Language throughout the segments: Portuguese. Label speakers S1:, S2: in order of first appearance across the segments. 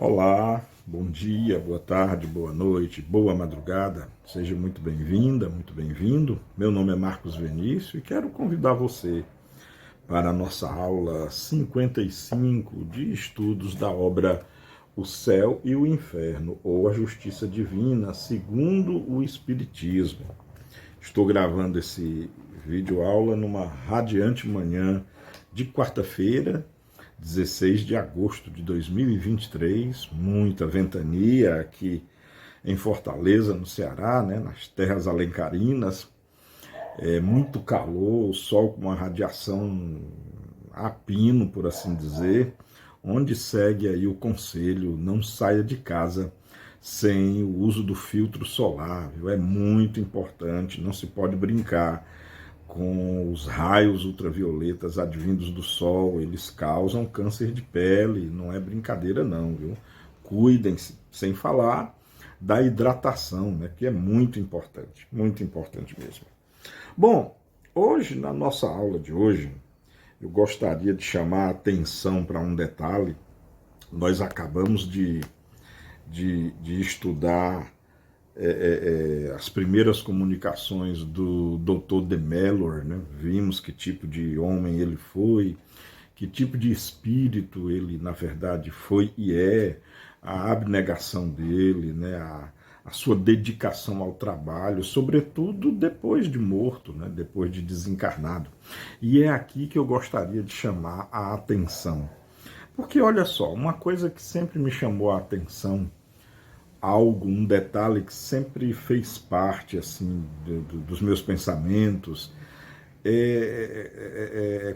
S1: Olá, bom dia, boa tarde, boa noite, boa madrugada. Seja muito bem-vinda, muito bem-vindo. Meu nome é Marcos Vinícius e quero convidar você para a nossa aula 55 de estudos da obra O Céu e o Inferno, ou a Justiça Divina, segundo o Espiritismo. Estou gravando esse vídeo aula numa radiante manhã de quarta-feira, 16 de agosto de 2023, muita ventania aqui em Fortaleza, no Ceará, né, nas terras alencarinas, muito calor, o sol com uma radiação a pino, por assim dizer, onde segue aí o conselho: não saia de casa sem o uso do filtro solar, viu? É muito importante, não se pode brincar com os raios ultravioletas advindos do sol. Eles causam câncer de pele, não é brincadeira não, viu? Cuidem-se, sem falar da hidratação, né, que é muito importante mesmo. Bom, hoje, na nossa aula de hoje, eu gostaria de chamar a atenção para um detalhe. Nós acabamos de estudar as primeiras comunicações do Dr. de Mello, né? Vimos que tipo de homem ele foi, que tipo de espírito ele, na verdade, foi e é, a abnegação dele, né? A sua dedicação ao trabalho, sobretudo depois de morto, né? Depois de desencarnado. E é aqui que eu gostaria de chamar a atenção. Porque, olha só, uma coisa que sempre me chamou a atenção, um detalhe que sempre fez parte assim dos meus pensamentos,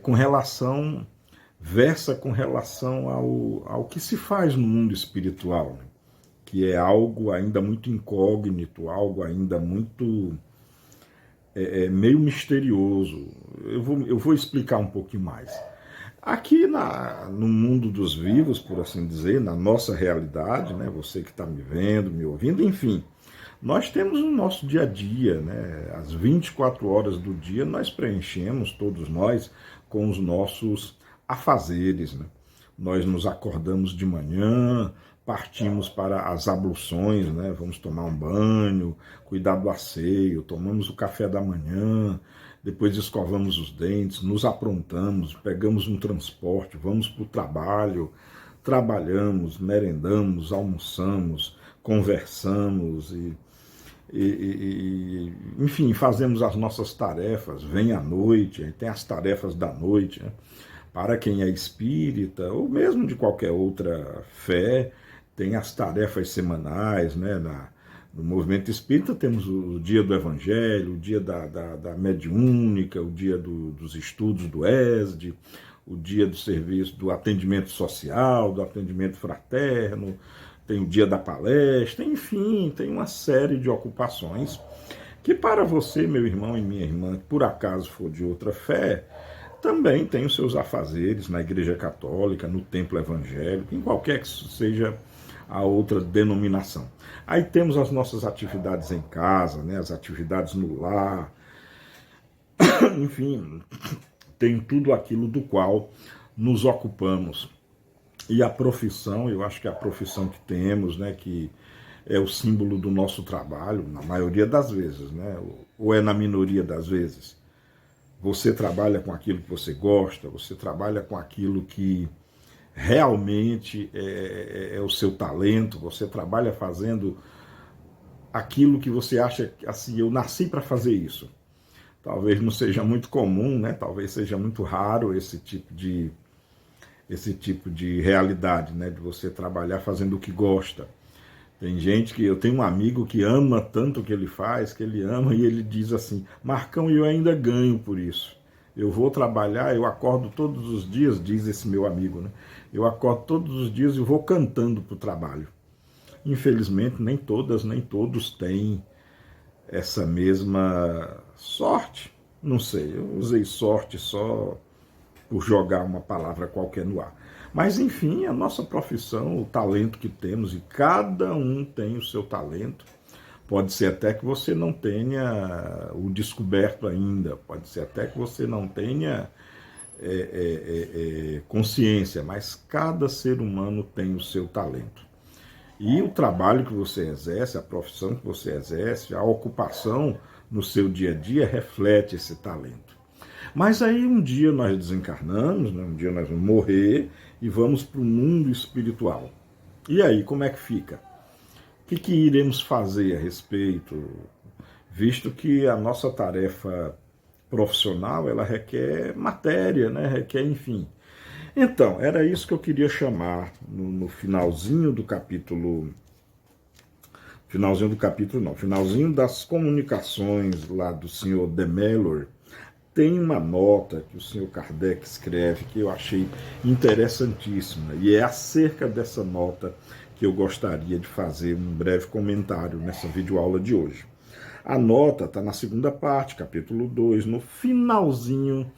S1: com relação, versa com relação ao que se faz no mundo espiritual, né? Que é algo ainda muito incógnito, algo ainda muito meio misterioso. Eu vou explicar um pouquinho mais. Aqui no mundo dos vivos, por assim dizer, na nossa realidade, né, você que está me vendo, me ouvindo, enfim, nós temos o nosso dia a dia, né, as 24 horas do dia nós preenchemos, todos nós, com os nossos afazeres. Né? Nós nos acordamos de manhã, partimos para as abluções, né, vamos tomar um banho, cuidar do asseio, tomamos o café da manhã, depois escovamos os dentes, nos aprontamos, pegamos um transporte, vamos para o trabalho, trabalhamos, merendamos, almoçamos, conversamos enfim, fazemos as nossas tarefas. Vem a noite, tem as tarefas da noite, né? Para quem é espírita, ou mesmo de qualquer outra fé, tem as tarefas semanais, né? No movimento espírita temos o dia do Evangelho, o dia da mediúnica, o dia dos estudos do ESD, o dia do serviço do atendimento social, do atendimento fraterno, tem o dia da palestra, enfim, tem uma série de ocupações que, para você, meu irmão e minha irmã, que por acaso for de outra fé, também tem os seus afazeres na Igreja Católica, no templo evangélico, em qualquer que seja a outra denominação. Aí temos as nossas atividades em casa, né, as atividades no lar, enfim, tem tudo aquilo do qual nos ocupamos. E a profissão, eu acho que a profissão que temos, né, que é o símbolo do nosso trabalho, na maioria das vezes, né, ou é na minoria das vezes. Você trabalha com aquilo que você gosta, você trabalha com aquilo que realmente é o seu talento, você trabalha fazendo aquilo que você acha, assim, eu nasci para fazer isso. Talvez não seja muito comum, né? Talvez seja muito raro esse tipo de realidade, né? De você trabalhar fazendo o que gosta. Tem gente que, eu tenho um amigo que ama tanto o que ele faz, que ele ama, e ele diz assim: Marcão, eu ainda ganho por isso. Eu vou trabalhar, eu acordo todos os dias, diz esse meu amigo, né? Eu acordo todos os dias e vou cantando para o trabalho. Infelizmente, nem todas, nem todos têm essa mesma sorte. Não sei, eu usei sorte só por jogar uma palavra qualquer no ar. Mas, enfim, a nossa profissão, o talento que temos, e cada um tem o seu talento. Pode ser até que você não tenha o descoberto ainda, pode ser até que você não tenha consciência, mas cada ser humano tem o seu talento. E o trabalho que você exerce, a profissão que você exerce, a ocupação no seu dia a dia reflete esse talento. Mas aí um dia nós desencarnamos, né? Um dia nós vamos morrer e vamos para o mundo espiritual. E aí, como é que fica? O que iremos fazer a respeito, visto que a nossa tarefa profissional ela requer matéria, né? Requer, enfim. Então, era isso que eu queria chamar no finalzinho do capítulo. Finalzinho do capítulo, não. Finalzinho das comunicações lá do senhor de Mellor. Tem uma nota que o senhor Kardec escreve que eu achei interessantíssima. E é acerca dessa nota que eu gostaria de fazer um breve comentário nessa videoaula de hoje. A nota está na segunda parte, capítulo 2, no finalzinho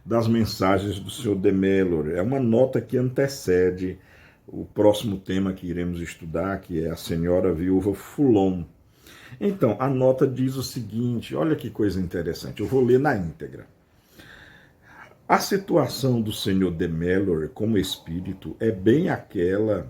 S1: das mensagens do senhor de Mellor. É uma nota que antecede o próximo tema que iremos estudar, que é a senhora viúva Foulon. Então, a nota diz o seguinte, olha que coisa interessante, eu vou ler na íntegra. A situação do senhor de Mellor como espírito é bem aquela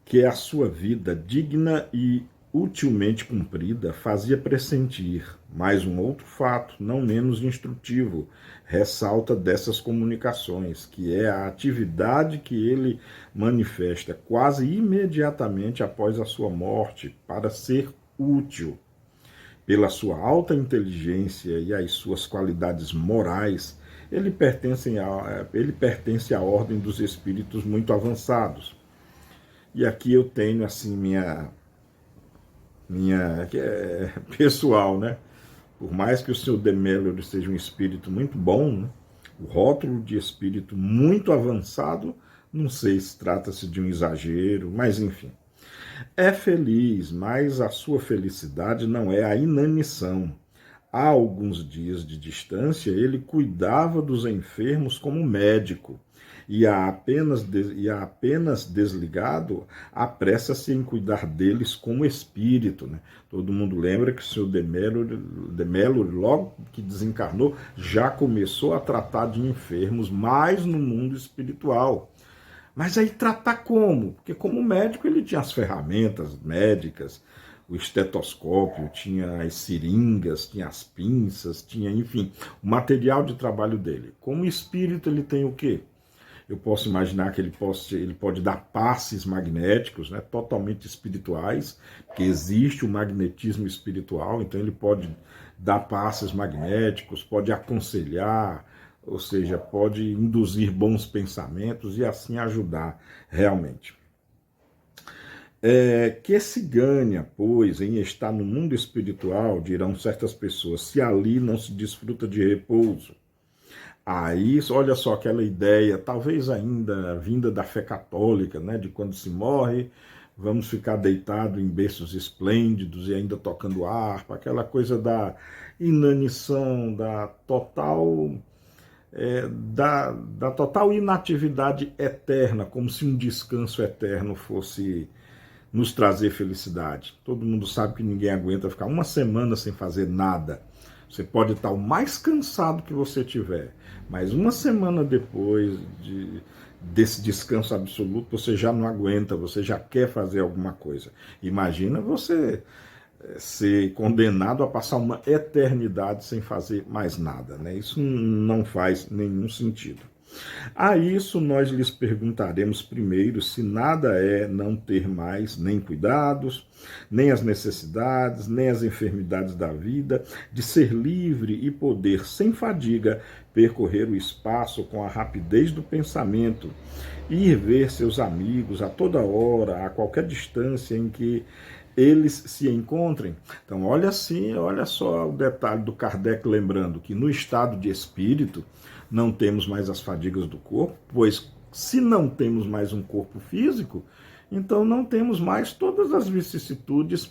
S1: que a sua vida digna e utilmente cumprida fazia pressentir, mas um outro fato, não menos instrutivo, ressalta dessas comunicações, que é a atividade que ele manifesta quase imediatamente após a sua morte para ser útil. Pela sua alta inteligência e as suas qualidades morais, ele pertence à ordem dos espíritos muito avançados. E aqui eu tenho assim minha que é pessoal, né? Por mais que o senhor de Mellor seja um espírito muito bom, né? O rótulo de espírito muito avançado, não sei se trata-se de um exagero, mas enfim. É feliz, mas a sua felicidade não é a inanição. Há alguns dias de distância, ele cuidava dos enfermos como médico, e apenas desligado, apressa-se em cuidar deles como espírito. Né? Todo mundo lembra que o senhor de Mellor, logo que desencarnou, já começou a tratar de enfermos, mais no mundo espiritual. Mas aí tratar como? Porque como médico ele tinha as ferramentas médicas, o estetoscópio, tinha as seringas, tinha as pinças, tinha, enfim, o material de trabalho dele. Como espírito ele tem o quê? Eu posso imaginar que ele pode dar passes magnéticos, né, totalmente espirituais, porque existe o magnetismo espiritual, então ele pode dar passes magnéticos, pode aconselhar, ou seja, pode induzir bons pensamentos e assim ajudar realmente. Que se ganha, pois, em estar no mundo espiritual, dirão certas pessoas, se ali não se desfruta de repouso. Aí, olha só aquela ideia, talvez ainda vinda da fé católica, né, de quando se morre, vamos ficar deitados em berços esplêndidos e ainda tocando harpa, aquela coisa da inanição, da total total inatividade eterna, como se um descanso eterno fosse nos trazer felicidade. Todo mundo sabe que ninguém aguenta ficar uma semana sem fazer nada. Você pode estar o mais cansado que você tiver, mas uma semana depois desse descanso absoluto, você já não aguenta, você já quer fazer alguma coisa. Imagina você ser condenado a passar uma eternidade sem fazer mais nada, né? Isso não faz nenhum sentido. A isso nós lhes perguntaremos primeiro se nada é não ter mais nem cuidados, nem as necessidades, nem as enfermidades da vida, de ser livre e poder, sem fadiga, percorrer o espaço com a rapidez do pensamento, e ir ver seus amigos a toda hora, a qualquer distância em que eles se encontrem. Então, olha só o detalhe do Kardec lembrando que no estado de espírito não temos mais as fadigas do corpo, pois se não temos mais um corpo físico, então não temos mais todas as vicissitudes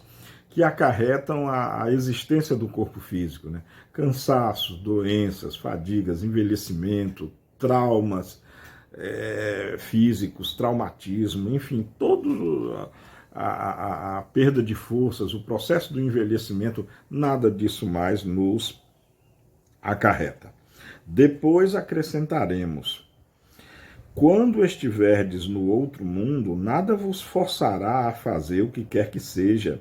S1: que acarretam a existência do corpo físico, né? Cansaços, doenças, fadigas, envelhecimento, traumas físicos, traumatismo, enfim, todo a perda de forças, o processo do envelhecimento, nada disso mais nos acarreta. Depois acrescentaremos, Quando estiverdes no outro mundo, nada vos forçará a fazer o que quer que seja.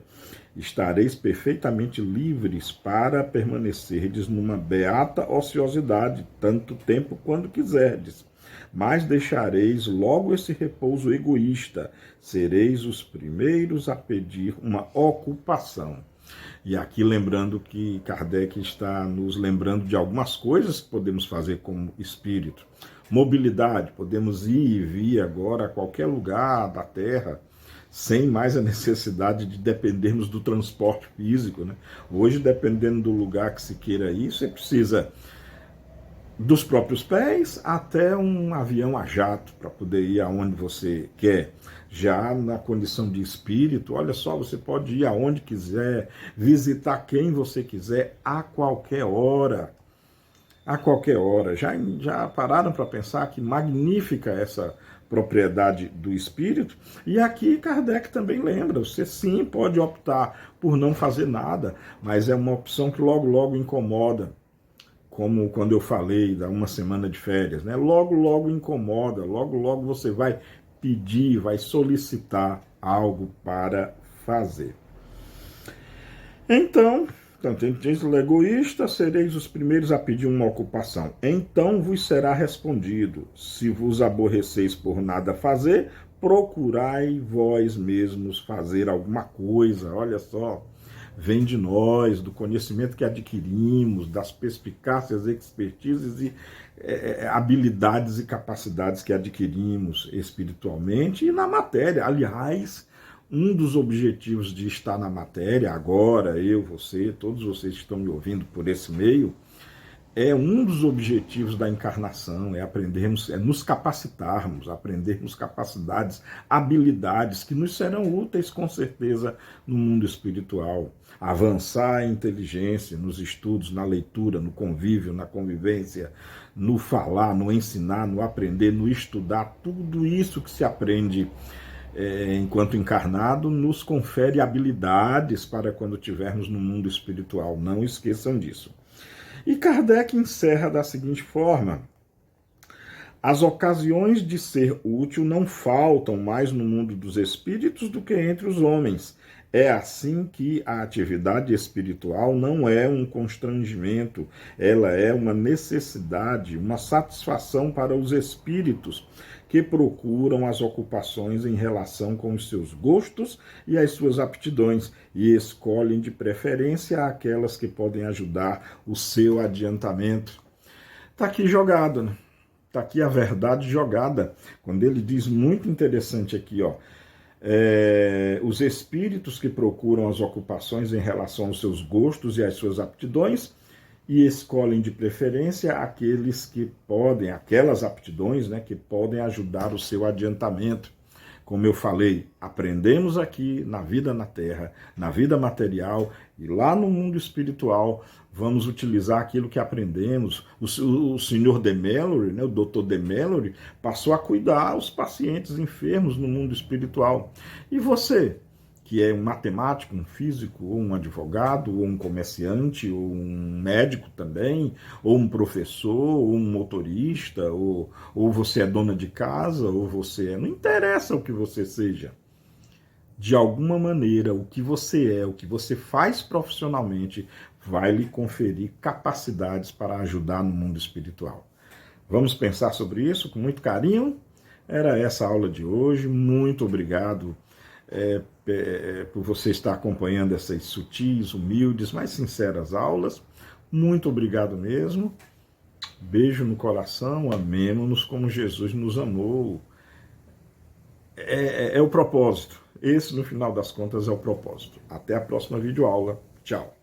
S1: Estareis perfeitamente livres para permanecerdes numa beata ociosidade, tanto tempo quanto quiserdes. Mas deixareis logo esse repouso egoísta, sereis os primeiros a pedir uma ocupação. E aqui lembrando que Kardec está nos lembrando de algumas coisas que podemos fazer como espírito. Mobilidade, podemos ir e vir agora a qualquer lugar da Terra, sem mais a necessidade de dependermos do transporte físico, né? Hoje, dependendo do lugar que se queira ir, você precisa dos próprios pés até um avião a jato para poder ir aonde você quer. Já na condição de espírito, olha só, você pode ir aonde quiser, visitar quem você quiser, a qualquer hora. A qualquer hora. Já pararam para pensar que magnífica essa propriedade do espírito? E aqui Kardec também lembra, você sim pode optar por não fazer nada, mas é uma opção que logo, logo incomoda. Como quando eu falei da uma semana de férias, né? Logo, logo incomoda, logo, logo você vai pedir, vai solicitar algo para fazer. Então, ele diz, o egoísta, sereis os primeiros a pedir uma ocupação. Então vos será respondido, se vos aborreceis por nada fazer, procurai vós mesmos fazer alguma coisa. Olha só, vem de nós, do conhecimento que adquirimos, das perspicácias, expertises e habilidades e capacidades que adquirimos espiritualmente e na matéria. Aliás, um dos objetivos de estar na matéria, agora, eu, você, todos vocês que estão me ouvindo por esse meio, um dos objetivos da encarnação, aprendermos, nos capacitarmos, aprendermos capacidades, habilidades que nos serão úteis com certeza no mundo espiritual. Avançar a inteligência nos estudos, na leitura, no convívio, na convivência, no falar, no ensinar, no aprender, no estudar, tudo isso que se aprende enquanto encarnado nos confere habilidades para quando estivermos no mundo espiritual. Não esqueçam disso. E Kardec encerra da seguinte forma: as ocasiões de ser útil não faltam mais no mundo dos espíritos do que entre os homens. É assim que a atividade espiritual não é um constrangimento, ela é uma necessidade, uma satisfação para os espíritos que procuram as ocupações em relação com os seus gostos e as suas aptidões e escolhem de preferência aquelas que podem ajudar o seu adiantamento. Está aqui jogado, né? Está aqui a verdade jogada. Quando ele diz, muito interessante aqui, ó, os espíritos que procuram as ocupações em relação aos seus gostos e às suas aptidões e escolhem de preferência aqueles que podem, aquelas aptidões, né, que podem ajudar o seu adiantamento. Como eu falei, aprendemos aqui na vida na Terra, na vida material e lá no mundo espiritual, vamos utilizar aquilo que aprendemos. O senhor de Mallory, né, o Dr. de Mallory, passou a cuidar os pacientes enfermos no mundo espiritual. E você, que é um matemático, um físico, ou um advogado, ou um comerciante, ou um médico também, ou um professor, ou um motorista, ou você é dona de casa, ou você é... Não interessa o que você seja. De alguma maneira, o que você é, o que você faz profissionalmente, vai lhe conferir capacidades para ajudar no mundo espiritual. Vamos pensar sobre isso com muito carinho? Era essa a aula de hoje. Muito obrigado por você estar acompanhando essas sutis, humildes, mas sinceras aulas. Muito obrigado mesmo. Beijo no coração, amemo-nos como Jesus nos amou. É o propósito. Esse, no final das contas, é o propósito. Até a próxima videoaula. Tchau.